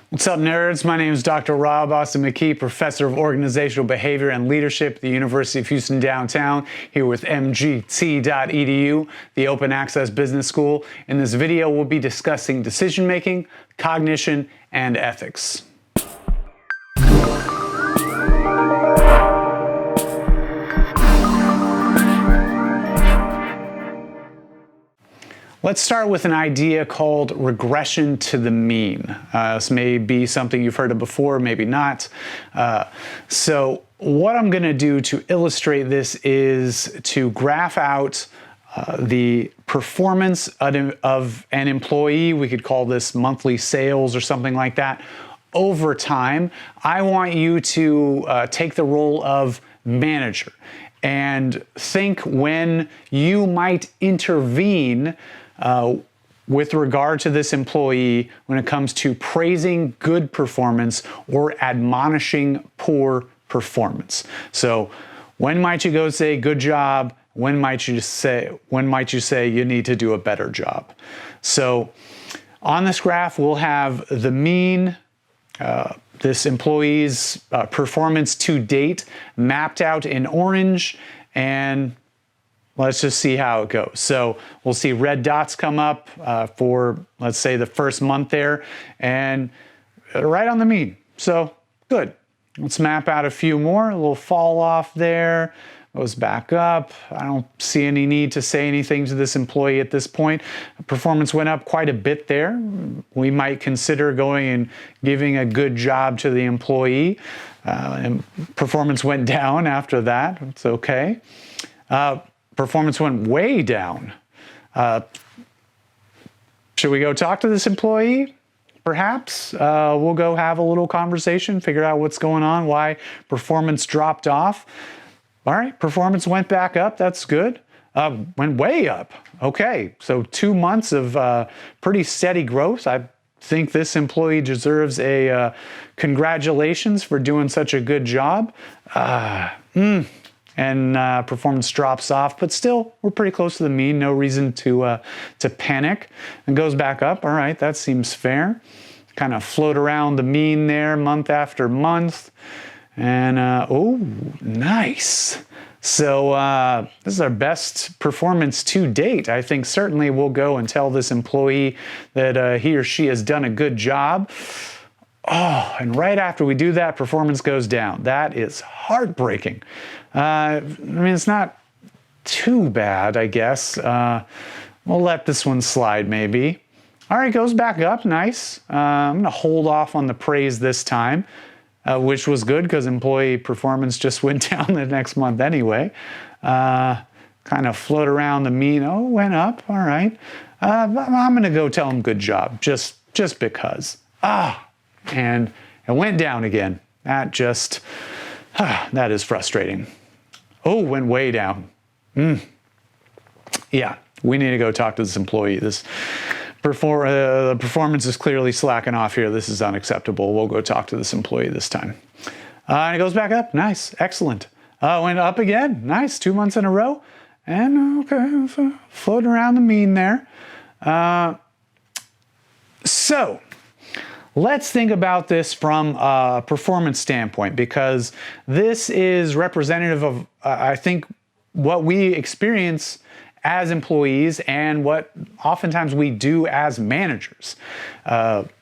What's up, nerds? My name is Dr. Rob Austin McKee, Professor of Organizational Behavior and Leadership at the University of Houston Downtown, here with mgt.edu, the Open Access Business School. In this video, we'll be discussing decision-making, cognition, and ethics. Let's start with an idea called regression to the mean. This may be something you've heard of before, maybe not. So what I'm going to do to illustrate this is to graph out the performance of an employee. We could call this monthly sales or something like that. Over time, I want you to take the role of manager and think when you might intervene with regard to this employee when it comes to praising good performance or admonishing poor performance. So when might you go say good job? When might you say you need to do a better job? So on this graph, we'll have the mean, this employee's performance to date mapped out in orange, and let's just see how it goes. So we'll see red dots come up for, let's say, the first month there, and right on the mean. So good. Let's map out a few more. A little fall off there. Goes back up. I don't see any need to say anything to this employee at this point. Performance went up quite a bit there. We might consider going and giving a good job to the employee. And performance went down after that. It's okay. Performance went way down. Should we go talk to this employee? Perhaps. We'll go have a little conversation, figure out what's going on, why performance dropped off. All right, performance went back up. That's good. Went way up. Okay, so 2 months of pretty steady growth. I think this employee deserves a congratulations for doing such a good job. And performance drops off, but still we're pretty close to the mean. No reason to panic. And goes back up. All right, that seems fair. Kind of float around the mean there month after month. And oh, nice. So this is our best performance to date. I think certainly we'll go and tell this employee that he or she has done a good job. Oh, and right after we do that, performance goes down. That is heartbreaking. I mean, it's not too bad, I guess. We'll let this one slide, maybe. All right, goes back up. Nice. I'm going to hold off on the praise this time, which was good because employee performance just went down the next month anyway. Kind of float around the mean. Oh, went up. All right. I'm going to go tell them good job, just because. And it went down again. That just, that is frustrating. Oh, went way down. Yeah, we need to go talk to this employee. The performance is clearly slacking off here. This is unacceptable. We'll go talk to this employee this time. And it goes back up. Nice, excellent. Went up again. Nice, 2 months in a row. And okay, so floating around the mean there. So let's think about this from a performance standpoint, because this is representative of, I think, what we experience as employees and what oftentimes we do as managers.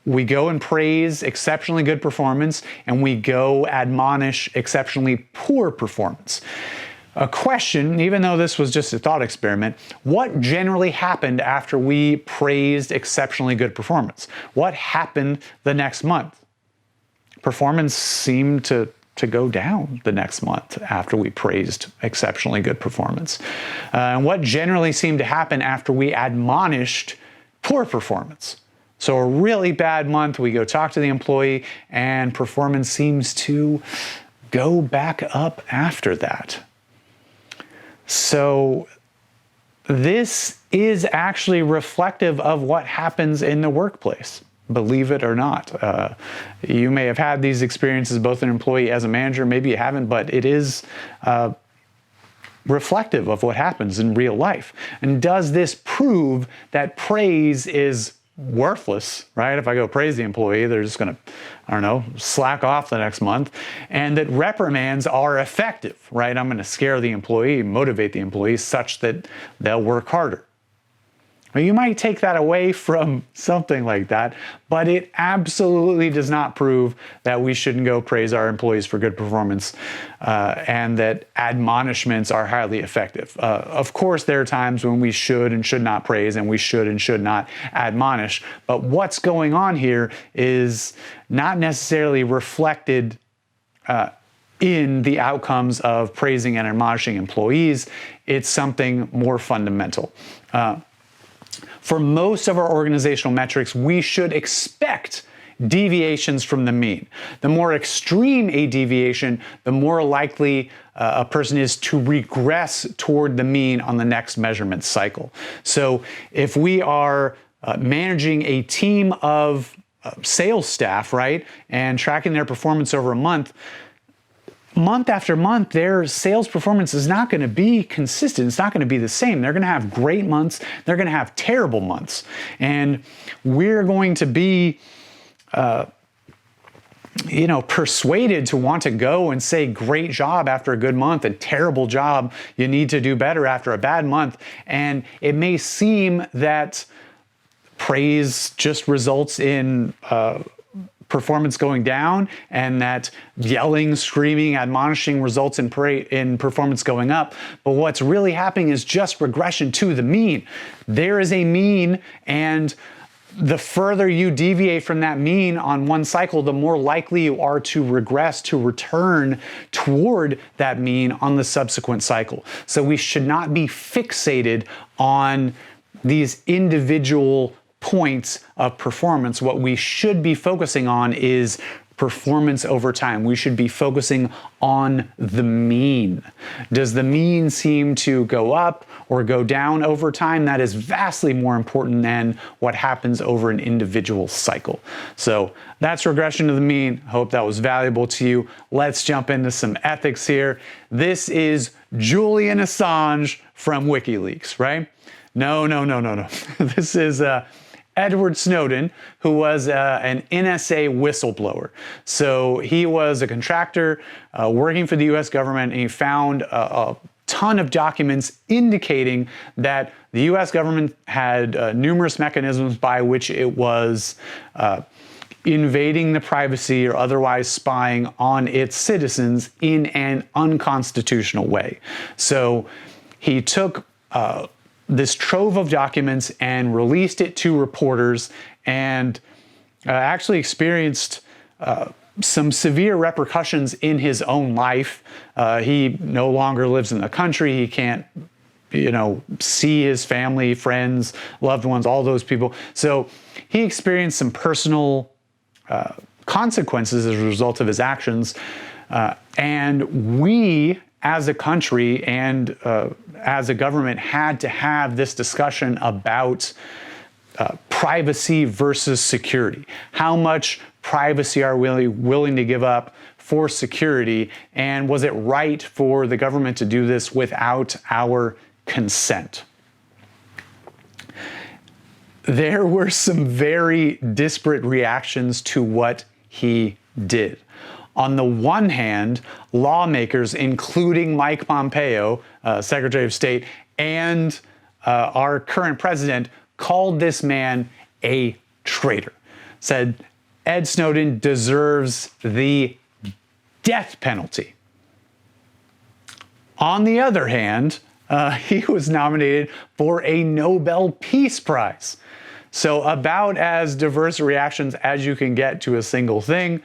We go and praise exceptionally good performance, and we go admonish exceptionally poor performance. A question, even though this was just a thought experiment, what generally happened after we praised exceptionally good performance? What happened the next month? Performance seemed to go down the next month after we praised exceptionally good performance. And what generally seemed to happen after we admonished poor performance? So a really bad month, we go talk to the employee, and performance seems to go back up after that. So this is actually reflective of what happens in the workplace, believe it or not. You may have had these experiences, both an employee as a manager, maybe you haven't, but it is reflective of what happens in real life. And does this prove that praise is worthless, right? If I go praise the employee, they're just going to, I don't know, slack off the next month. And that reprimands are effective, right? I'm going to scare the employee, motivate the employee such that they'll work harder. Well, you might take that away from something like that, but it absolutely does not prove that we shouldn't go praise our employees for good performance and that admonishments are highly effective. Of course, there are times when we should and should not praise and we should and should not admonish, but what's going on here is not necessarily reflected in the outcomes of praising and admonishing employees. It's something more fundamental. For most of our organizational metrics, we should expect deviations from the mean. The more extreme a deviation, the more likely a person is to regress toward the mean on the next measurement cycle. So if we are managing a team of sales staff, right, and tracking their performance over a month after month, their sales performance is not going to be consistent. It's not going to be the same. They're going to have great months. They're going to have terrible months. And we're going to be, persuaded to want to go and say great job after a good month and terrible job, you need to do better after a bad month. And it may seem that praise just results in performance going down, and that yelling, screaming, admonishing results in performance going up. But what's really happening is just regression to the mean. There is a mean, and the further you deviate from that mean on one cycle, the more likely you are to regress, to return toward that mean on the subsequent cycle. So we should not be fixated on these individual points of performance. What we should be focusing on is performance over time. We should be focusing on the mean. Does the mean seem to go up or go down over time? That is vastly more important than what happens over an individual cycle. So that's regression to the mean. Hope that was valuable to you. Let's jump into some ethics here. This is Julian Assange from WikiLeaks, right? No. This is Edward Snowden, who was an NSA whistleblower. So he was a contractor working for the US government, and he found a ton of documents indicating that the US government had numerous mechanisms by which it was invading the privacy or otherwise spying on its citizens in an unconstitutional way. So he took this trove of documents and released it to reporters, and actually experienced some severe repercussions in his own life. He no longer lives in the country. He can't, see his family, friends, loved ones, all those people. So he experienced some personal consequences as a result of his actions. And we, as a country and as a government, had to have this discussion about privacy versus security. How much privacy are we willing to give up for security? And was it right for the government to do this without our consent? There were some very disparate reactions to what he did. On the one hand, lawmakers, including Mike Pompeo, Secretary of State, and our current president, called this man a traitor. Said Ed Snowden deserves the death penalty. On the other hand, he was nominated for a Nobel Peace Prize. So about as diverse reactions as you can get to a single thing.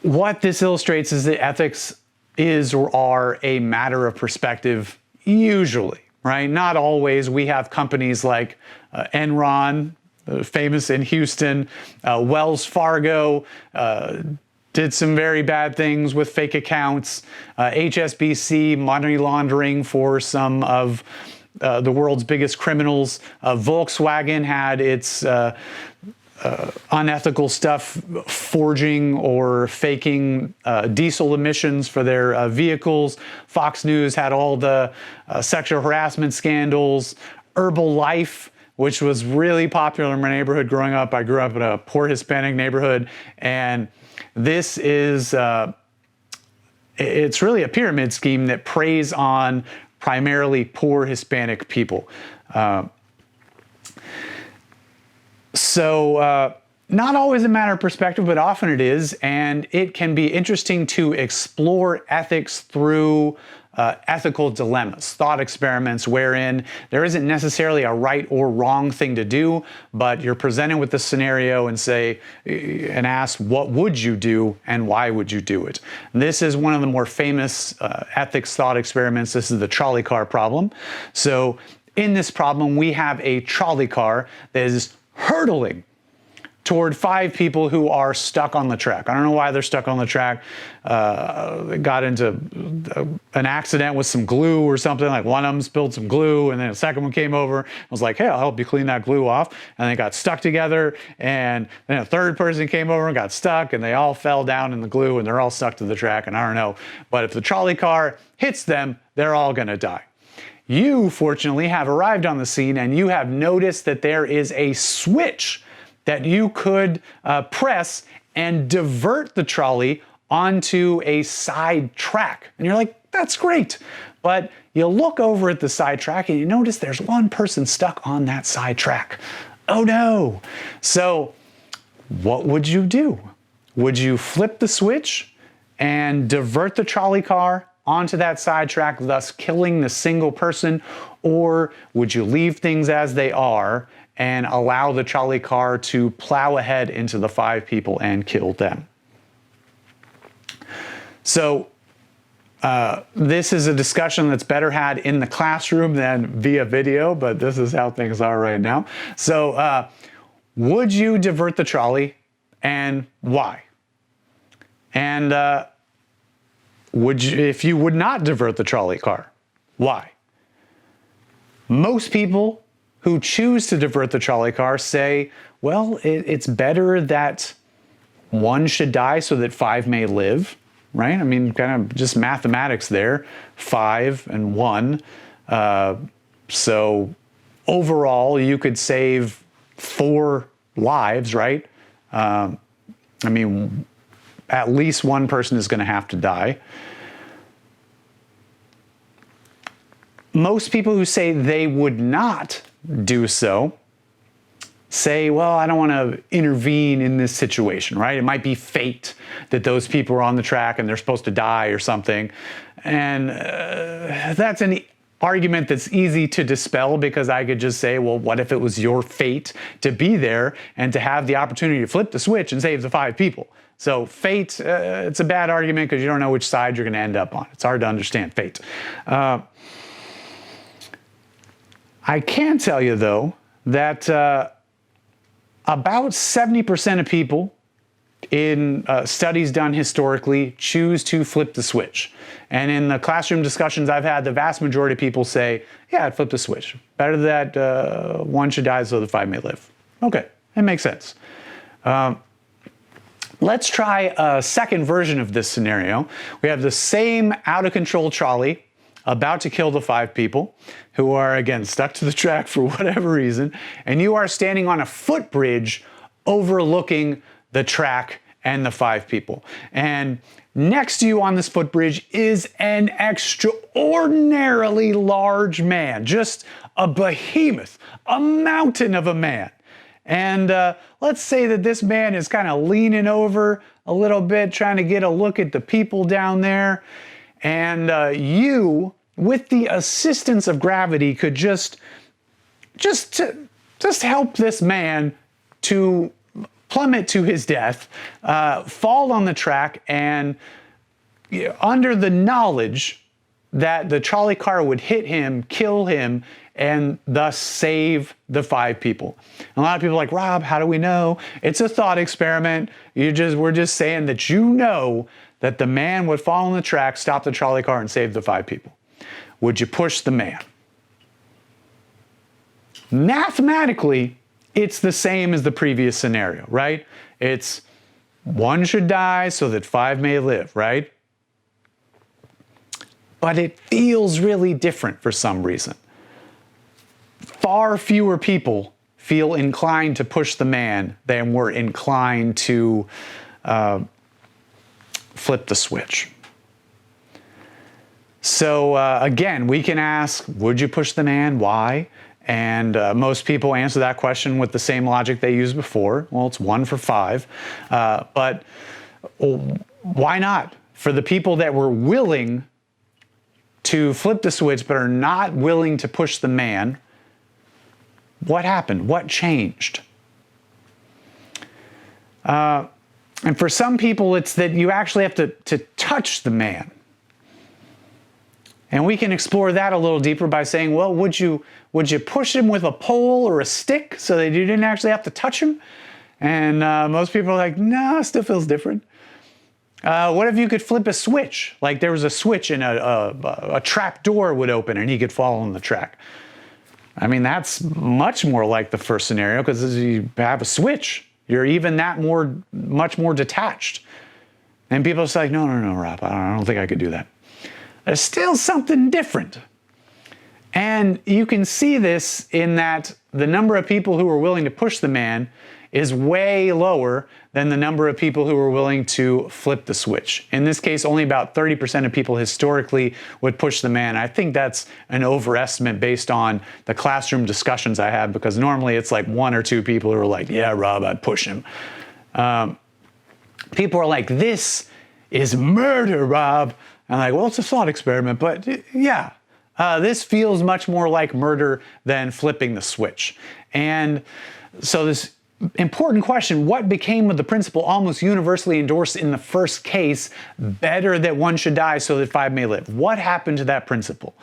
What this illustrates is that ethics is or are a matter of perspective, usually, right? Not always. We have companies like Enron, famous in Houston, Wells Fargo, did some very bad things with fake accounts, HSBC, money laundering for some of the world's biggest criminals. Volkswagen had its unethical stuff, forging or faking diesel emissions for their vehicles. Fox News had all the sexual harassment scandals. Herbalife which was really popular in my neighborhood growing up. I grew up in a poor Hispanic neighborhood, and this is, it's really a pyramid scheme that preys on primarily poor Hispanic people. Not always a matter of perspective, but often it is, and it can be interesting to explore ethics through ethical dilemmas, thought experiments wherein there isn't necessarily a right or wrong thing to do, but you're presented with the scenario and asked, what would you do and why would you do it? And this is one of the more famous ethics thought experiments. This is the trolley car problem. So in this problem, we have a trolley car that is hurtling toward 5 people who are stuck on the track. I don't know why they're stuck on the track. They got into an accident with some glue or something. Like one of them spilled some glue, and then a second one came over and was like, hey, I'll help you clean that glue off. And they got stuck together, and then a third person came over and got stuck, and they all fell down in the glue, and they're all stuck to the track, and I don't know. But if the trolley car hits them, they're all gonna die. You, fortunately, have arrived on the scene, and you have noticed that there is a switch that you could press and divert the trolley onto a side track. And you're like, that's great. But you look over at the side track and you notice there's one person stuck on that side track. Oh no. So what would you do? Would you flip the switch and divert the trolley car onto that side track, thus killing the single person? Or would you leave things as they are and allow the trolley car to plow ahead into the 5 people and kill them? So this is a discussion that's better had in the classroom than via video, but this is how things are right now. So would you divert the trolley, and why? And if you would not divert the trolley car, why? Most people who choose to divert the trolley car say, well, it's better that 1 should die so that 5 may live, right? I mean, kind of just mathematics there, 5 and 1. So overall, you could save 4 lives, right? I mean, at least 1 person is going to have to die. Most people who say they would not do so say, well, I don't want to intervene in this situation, right? It might be fate that those people are on the track and they're supposed to die or something. And that's an argument that's easy to dispel, because I could just say, well, what if it was your fate to be there and to have the opportunity to flip the switch and save the 5 people? So fate, it's a bad argument because you don't know which side you're going to end up on. It's hard to understand fate. I can tell you, though, that about 70% of people in studies done historically choose to flip the switch. And in the classroom discussions I've had, the vast majority of people say, yeah, I'd flip the switch. Better that 1 should die so the 5 may live. Okay, it makes sense. Let's try a second version of this scenario. We have the same out-of-control trolley about to kill the 5 people who are, again, stuck to the track for whatever reason, and you are standing on a footbridge overlooking the track and the 5 people. And next to you on this footbridge is an extraordinarily large man, just a behemoth, a mountain of a man. And let's say that this man is kind of leaning over a little bit, trying to get a look at the people down there. And you, with the assistance of gravity, could just help this man to plummet to his death, fall on the track, and under the knowledge that the trolley car would hit him, kill him, and thus save the 5 people. And a lot of people are like, Rob, how do we know? It's a thought experiment. We're just saying that you know that the man would fall on the track, stop the trolley car, and save the 5 people. Would you push the man? Mathematically, it's the same as the previous scenario, right? It's 1 should die so that 5 may live, right? But it feels really different for some reason. far fewer people feel inclined to push the man than were inclined to flip the switch. So again, we can ask, would you push the man? Why? And most people answer that question with the same logic they used before. Well, it's 1 for 5. But why not? For the people that were willing to flip the switch but are not willing to push the man, what happened? What changed? And for some people, it's that you actually have to touch the man. And we can explore that a little deeper by saying, well, would you push him with a pole or a stick so that you didn't actually have to touch him? And most people are like, no, it still feels different. What if you could flip a switch? Like there was a switch and a trap door would open and he could fall on the track. I mean, that's much more like the first scenario because you have a switch. You're even much more detached. And people say, no, Rob, I don't think I could do that. There's still something different. And you can see this in that the number of people who are willing to push the man is way lower than the number of people who are willing to flip the switch. In this case, only about 30% of people historically would push the man. I think that's an overestimate based on the classroom discussions I have, because normally it's like 1 or 2 people who are like, yeah, Rob, I'd push him. People are like, this is murder, Rob. I'm like, well, it's a thought experiment, but yeah, this feels much more like murder than flipping the switch. And so this important question, what became of the principle almost universally endorsed in the first case, better that one should die so that 5 may live? What happened to that principle?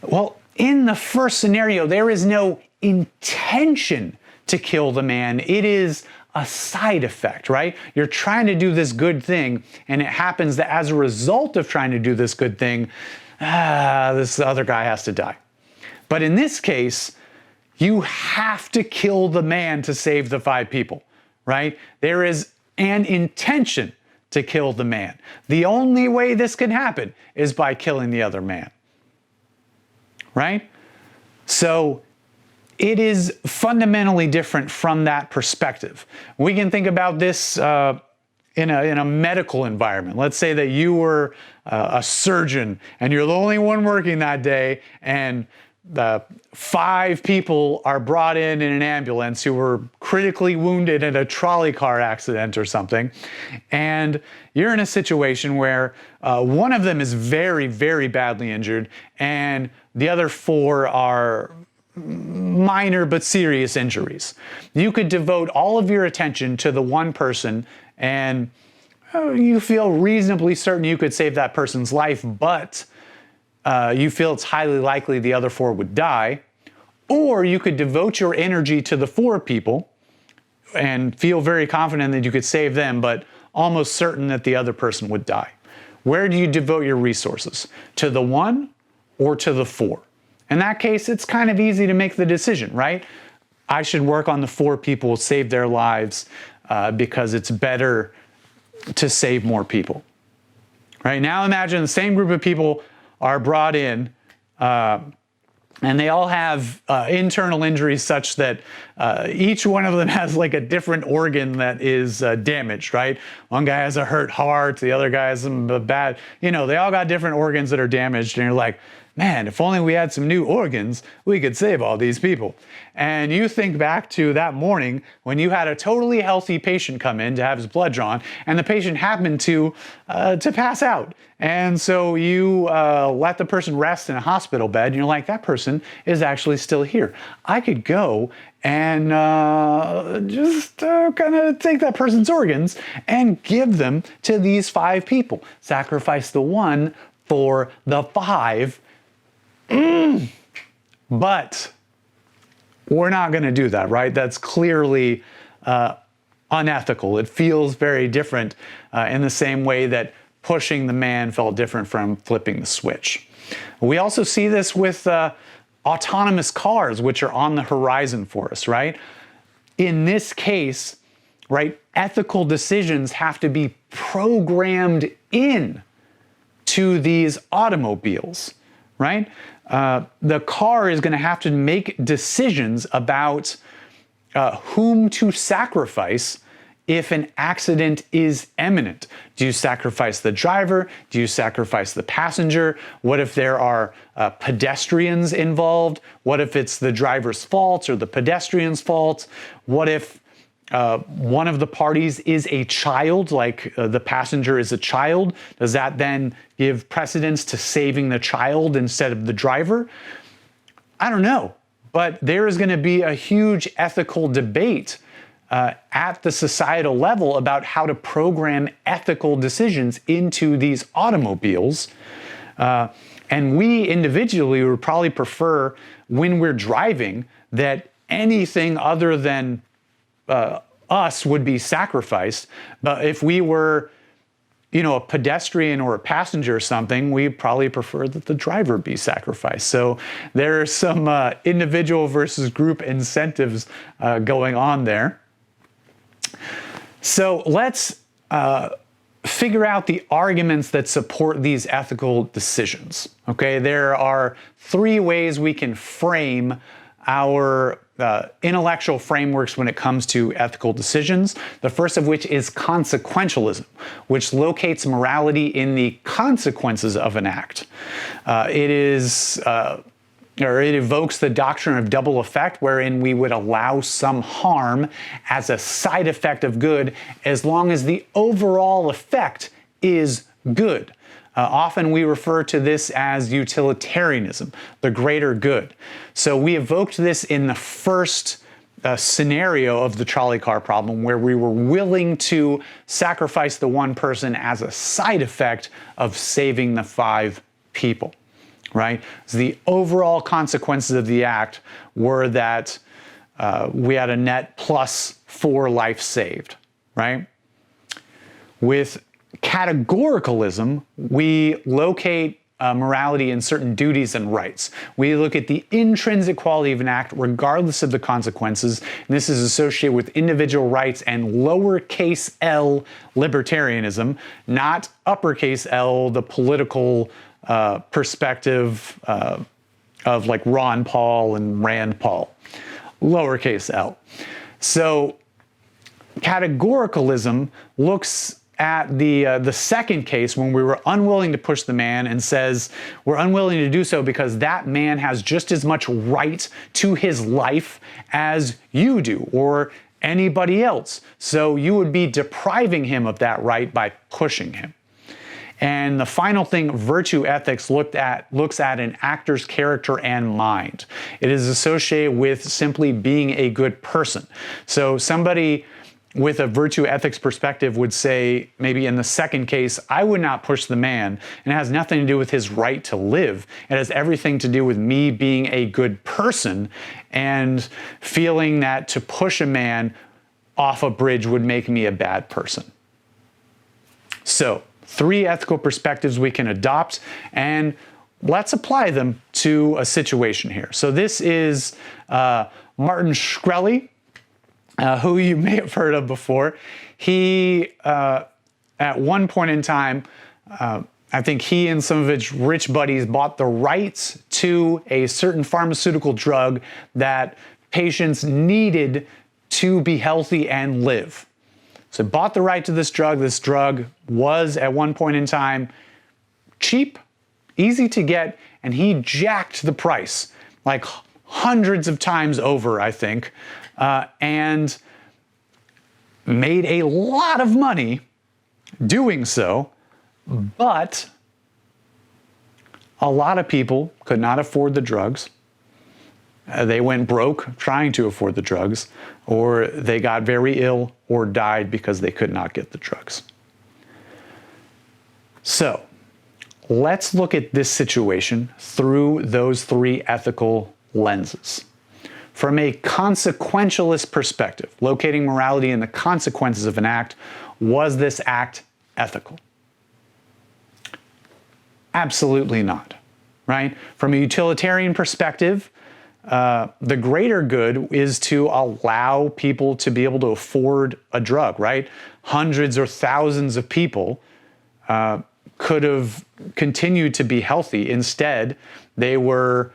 Well, in the first scenario, there is no intention to kill the man. It is a side effect, right? You're trying to do this good thing, and it happens that as a result of trying to do this good thing, this other guy has to die. But in this case, you have to kill the man to save the 5 people, right? There is an intention to kill the man. The only way this can happen is by killing the other man, right? So it is fundamentally different from that perspective. We can think about this in a medical environment. Let's say that you were a surgeon and you're the only one working that day, and 5 people are brought in an ambulance who were critically wounded in a trolley car accident or something. And you're in a situation where one of them is very, very badly injured and the other 4 are minor but serious injuries. You could devote all of your attention to the one person and you feel reasonably certain you could save that person's life, but you feel it's highly likely the other 4 would die. Or you could devote your energy to the 4 people and feel very confident that you could save them, but almost certain that the other person would die. Where do you devote your resources? To the 1 or to the 4? In that case, it's kind of easy to make the decision, right? I should work on the 4 people, save their lives, because it's better to save more people. Right? Now imagine the same group of people are brought in, and they all have internal injuries such that each one of them has like a different organ that is damaged, right? One guy has a hurt heart, the other guy has some bad, they all got different organs that are damaged, and you're like, man, if only we had some new organs, we could save all these people. And you think back to that morning when you had a totally healthy patient come in to have his blood drawn, and the patient happened to pass out. And so you let the person rest in a hospital bed, and you're like, that person is actually still here. I could go and just kind of take that person's organs and give them to these 5 people. Sacrifice the 1 for the 5. But we're not going to do that, right? That's clearly unethical. It feels very different in the same way that pushing the man felt different from flipping the switch. We also see this with autonomous cars, which are on the horizon for us, right? In this case, right, ethical decisions have to be programmed in to these automobiles, right? the car is going to have to make decisions about whom to sacrifice if an accident is imminent. Do you sacrifice the driver? Do you sacrifice the passenger? What if there are pedestrians involved? What if it's the driver's fault or the pedestrian's fault? What if one of the parties is a child, like the passenger is a child? Does that then give precedence to saving the child instead of the driver? I don't know, but there is going to be a huge ethical debate at the societal level about how to program ethical decisions into these automobiles. And we individually would probably prefer, when we're driving, that anything other than us would be sacrificed. But if we were, a pedestrian or a passenger or something, we probably prefer that the driver be sacrificed. So there are some individual versus group incentives going on there. So let's figure out the arguments that support these ethical decisions. Okay, there are three ways we can frame our intellectual frameworks when it comes to ethical decisions. The first of which is consequentialism, which locates morality in the consequences of an act. It evokes the doctrine of double effect, wherein we would allow some harm as a side effect of good as long as the overall effect is good. Often we refer to this as utilitarianism, the greater good. So we evoked this in the first scenario of the trolley car problem, where we were willing to sacrifice the one person as a side effect of saving the 5 people. Right? So the overall consequences of the act were that we had a net plus 4 lives saved, right? With categoricalism, we locate morality in certain duties and rights. We look at the intrinsic quality of an act regardless of the consequences, and this is associated with individual rights and lowercase l libertarianism, not uppercase L, the political perspective of like Ron Paul and Rand Paul, lowercase l. So categoricalism looks at the second case when we were unwilling to push the man and says we're unwilling to do so because that man has just as much right to his life as you do or anybody else. So you would be depriving him of that right by pushing him. And the final thing, virtue ethics looks at an actor's character and mind. It is associated with simply being a good person. So somebody with a virtue ethics perspective would say, maybe in the second case, I would not push the man, and it has nothing to do with his right to live. It has everything to do with me being a good person and feeling that to push a man off a bridge would make me a bad person. So, 3 ethical perspectives we can adopt, and let's apply them to a situation here. So this is Martin Shkreli, who you may have heard of before. He, at one point in time, I think he and some of his rich buddies bought the rights to a certain pharmaceutical drug that patients needed to be healthy and live. So bought the right to this drug. This drug was at one point in time cheap, easy to get, and he jacked the price like hundreds of times over, I think, and made a lot of money doing so, but a lot of people could not afford the drugs. They went broke trying to afford the drugs, or they got very ill or died because they could not get the drugs. So let's look at this situation through those 3 ethical lenses. From a consequentialist perspective, locating morality in the consequences of an act, was this act ethical? Absolutely not, right? From a utilitarian perspective, the greater good is to allow people to be able to afford a drug, right? Hundreds or thousands of people could have continued to be healthy. Instead, they were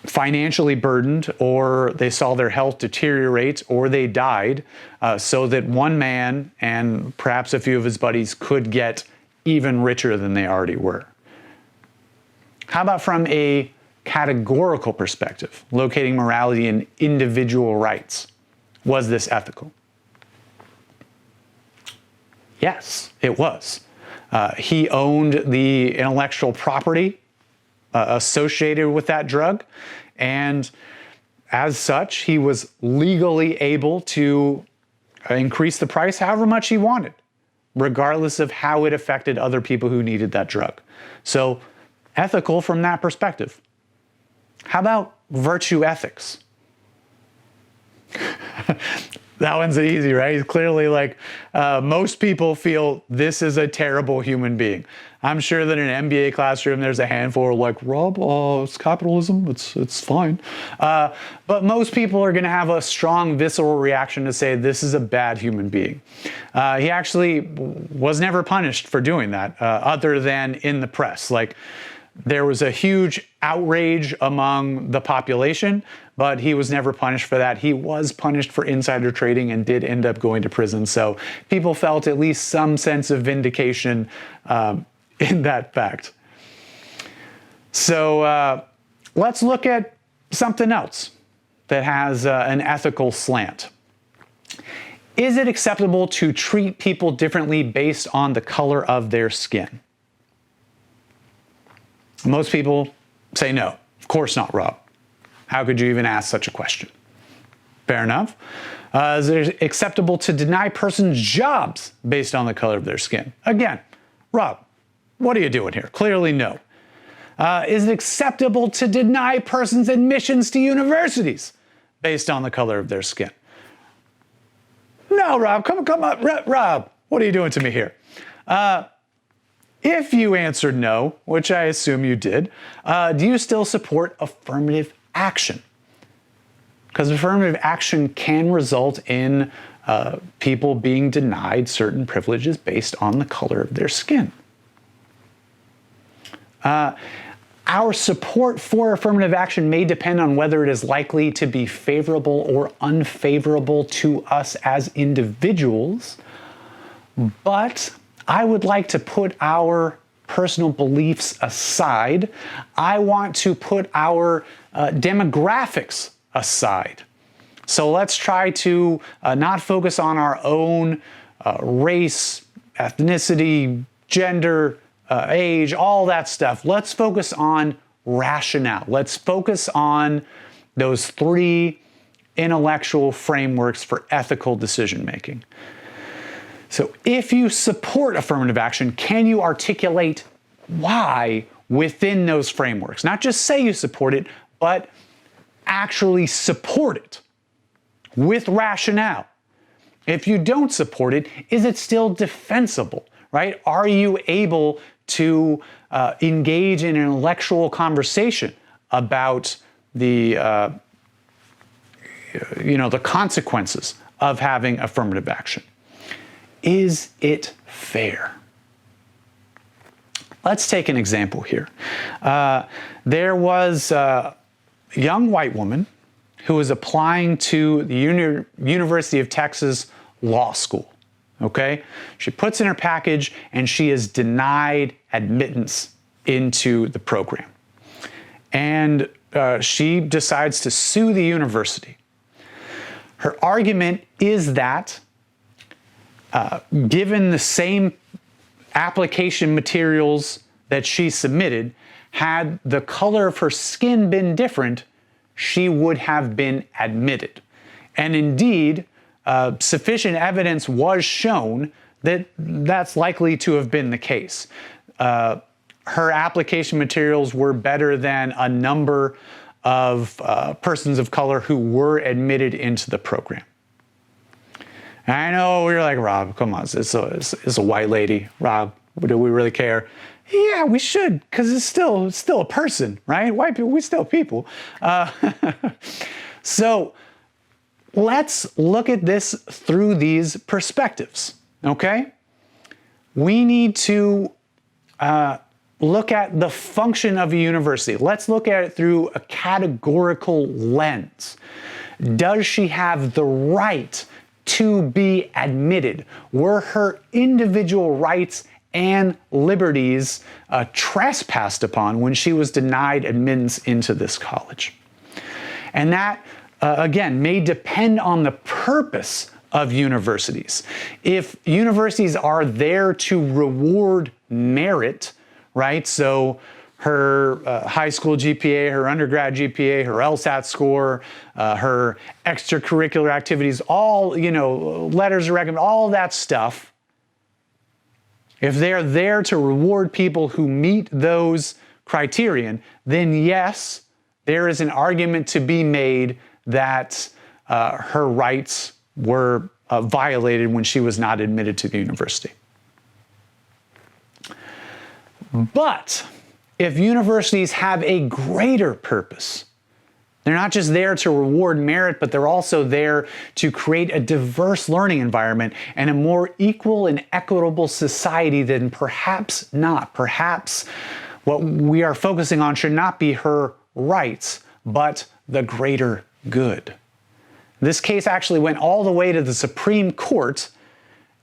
financially burdened, or they saw their health deteriorate, or they died, so that one man and perhaps a few of his buddies could get even richer than they already were. How about from a categorical perspective, locating morality in individual rights? Was this ethical? Yes, it was. He owned the intellectual property associated with that drug, and as such, he was legally able to increase the price however much he wanted, regardless of how it affected other people who needed that drug. So, ethical from that perspective. How about virtue ethics? That one's easy, right? He's clearly like, most people feel this is a terrible human being. I'm sure that in an MBA classroom, there's a handful of like, Rob, it's capitalism, it's fine. But most people are gonna have a strong visceral reaction to say this is a bad human being. He actually was never punished for doing that, other than in the press. Like, there was a huge outrage among the population, but he was never punished for that. He was punished for insider trading and did end up going to prison. So people felt at least some sense of vindication in that fact. So let's look at something else that has an ethical slant. Is it acceptable to treat people differently based on the color of their skin? Most people say no. Of course not, Rob. How could you even ask such a question? Fair enough. Is it acceptable to deny persons jobs based on the color of their skin? Again, Rob, what are you doing here? Clearly no. Is it acceptable to deny persons admissions to universities based on the color of their skin? No, Rob, come on, Rob, what are you doing to me here? If you answered no, which I assume you did, do you still support affirmative action? Because affirmative action can result in people being denied certain privileges based on the color of their skin. Our support for affirmative action may depend on whether it is likely to be favorable or unfavorable to us as individuals, but I would like to put our personal beliefs aside. I want to put our demographics aside. So let's try to not focus on our own race, ethnicity, gender, age, all that stuff. Let's focus on rationale. Let's focus on those three intellectual frameworks for ethical decision making. So if you support affirmative action, can you articulate why within those frameworks? Not just say you support it, but actually support it with rationale. If you don't support it, is it still defensible, right? Are you able to engage in an intellectual conversation about the consequences of having affirmative action? Is it fair? Let's take an example here. There was a young white woman who was applying to the University of Texas Law School. Okay? She puts in her package and she is denied admittance into the program. And she decides to sue the university. Her argument is that given the same application materials that she submitted, had the color of her skin been different, she would have been admitted. And indeed, sufficient evidence was shown that that's likely to have been the case. Her application materials were better than a number of persons of color who were admitted into the program. And I know we're like, Rob, come on, it's a white lady. Rob, do we really care? Yeah, we should, because it's still a person, right? White people, we still people. So let's look at this through these perspectives, okay? we need to look at the function of a university. Let's look at it through a categorical lens. Does she have the right to be admitted? Were her individual rights and liberties trespassed upon when she was denied admittance into this college? And that, again, may depend on the purpose of universities. If universities are there to reward merit, right? So her high school GPA, her undergrad GPA, her LSAT score, her extracurricular activities, all, letters of recommendation, all that stuff. If they're there to reward people who meet those criterion, then yes, there is an argument to be made that her rights were violated when she was not admitted to the university. But if universities have a greater purpose, they're not just there to reward merit, but they're also there to create a diverse learning environment and a more equal and equitable society, then perhaps not. Perhaps what we are focusing on should not be her rights, but the greater good. This case actually went all the way to the Supreme Court,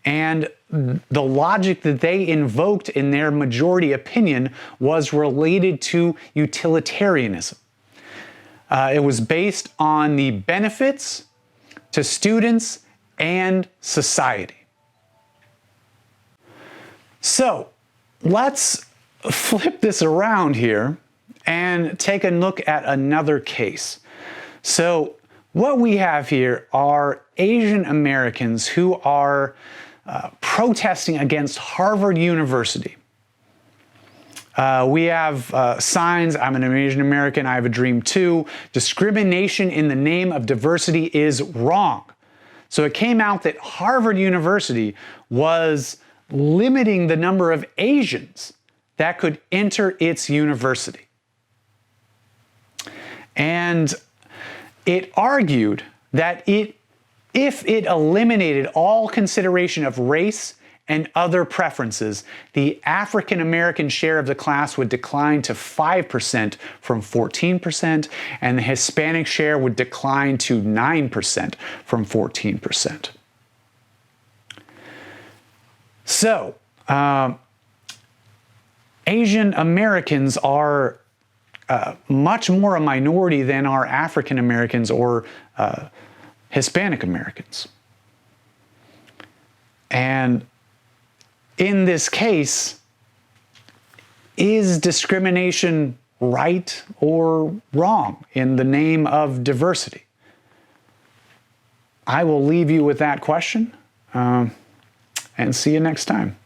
and the logic that they invoked in their majority opinion was related to utilitarianism. It was based on the benefits to students and society. So let's flip this around here and take a look at another case. So what we have here are Asian Americans who are protesting against Harvard University. We have signs, I'm an Asian American, I have a dream too. Discrimination in the name of diversity is wrong. So it came out that Harvard University was limiting the number of Asians that could enter its university. And it argued that if it eliminated all consideration of race and other preferences, the African American share of the class would decline to 5% from 14%, and the Hispanic share would decline to 9% from 14%. So, Asian Americans are much more a minority than are African Americans or Hispanic Americans. And in this case, is discrimination right or wrong in the name of diversity? I will leave you with that question, and see you next time.